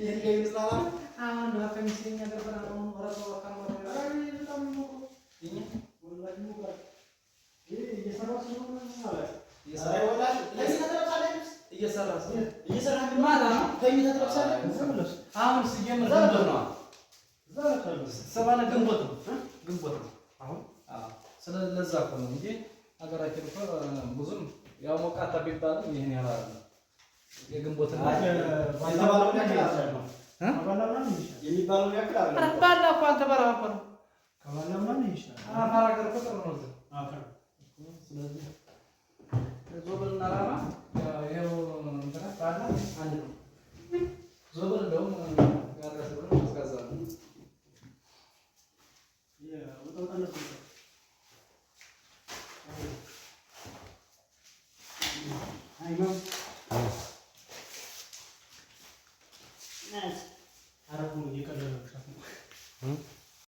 Ini kayak salah. Dua pensinya berapa orang tua kamu? Ini mulai buka. Ini sama semua salah. iya salah. Iya salah. Iya salah di Mana? Kayak kita terus salah. Mesti dia menggembot no. Salah kan. Sabana gembot. Gembot. ስለዛ እኮ ነው እንጂ ሀገራችን እኮ ብዙም ያው ሞቃታ ቢባል ይሄን ያህል የግንቦት የተባለውን ያክል አይደለም። የሚባለውን ያክል አይደለም። ባላ እኮ አንተ በረሃ እኮ ነው። ከባላ ምናምን ይችላል። አፋር ሀገር እኮ ጥሩ ነው። አፈር ስለዚህ ዞብልና ራማ ይኸው እንትና ባላ አንድ ነው። ዞብል እንደውም ጋር ስለሆነ ቀዝቃዛ ነው። ወጣውጣነት ነው። አይማም ናስ አረቡ እየቀለለ ነው።